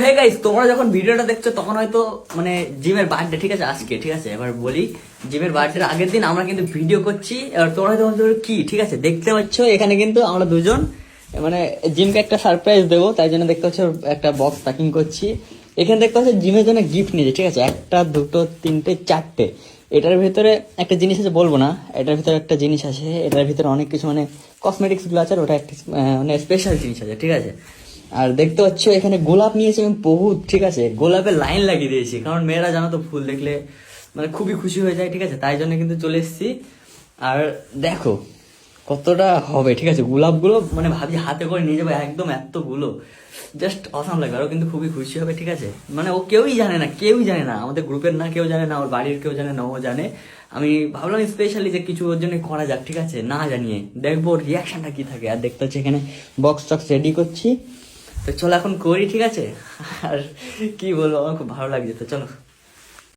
Hey guys, তোমরা যখন ভিডিওটা দেখছো তখন হয়তো মানে জিমের বার্থডে, ঠিক আছে আজকে, ঠিক আছে। এবার বলি, জিমের বার্থডের আগের দিন আমরা কিন্তু ভিডিও করছি। এবার তোমরা হয়তো ভাবছো কি, ঠিক আছে, দেখতে পাচ্ছ এখানে কিন্তু আমরা দুজন মানে জিমকে একটা সারপ্রাইজ দেবো, তাই জন্য দেখতে পাচ্ছ একটা বক্স প্যাকিং করছি। এখানে দেখতে পাচ্ছ জিমের জন্য গিফট নিয়েছে, ঠিক আছে, একটা দুটো তিনটে চারটে। এটার ভিতরে একটা জিনিস আছে, বলবো না, এটার ভিতরে একটা জিনিস আছে, এটার ভিতরে অনেক কিছু মানে কসমেটিক্স গুলো আছে, আর ওটা একটা মানে স্পেশাল জিনিস আছে, ঠিক আছে। আর দেখতে পাচ্ছ এখানে গোলাপ নিয়েছি এবং বহুত, ঠিক আছে, গোলাপের লাইন লাগিয়ে দিয়েছি, কারণ মেয়েরা জানো তো ফুল দেখলে মানে খুবই খুশি হয়ে যায়, ঠিক আছে, তাই জন্য কিন্তু চলে এসেছি। আর দেখো কতটা হবে, ঠিক আছে, গোলাপগুলো মানে ভাবছি হাতে করে নিয়ে যাবো একদম এতগুলো, জাস্ট অসাম লাগবে। আরও কিন্তু খুবই খুশি হবে, ঠিক আছে। মানে ও কেউই জানে না, কেউই জানে না, আমাদের গ্রুপের না কেউ জানে না, ওর বাড়ির কেউ জানে না, ও জানে। আমি ভাবলাম স্পেশালি যে কিছু ওর জন্য করা যাক, ঠিক আছে, না জানিয়ে দেখবো ওর রিয়াকশনটা কি থাকে। আর দেখতে হচ্ছে এখানে বক্স টক্স রেডি করছি, তো চলো এখন করি, ঠিক আছে। আর কি বলবো, আমার খুব ভালো লাগছে, তো চলো।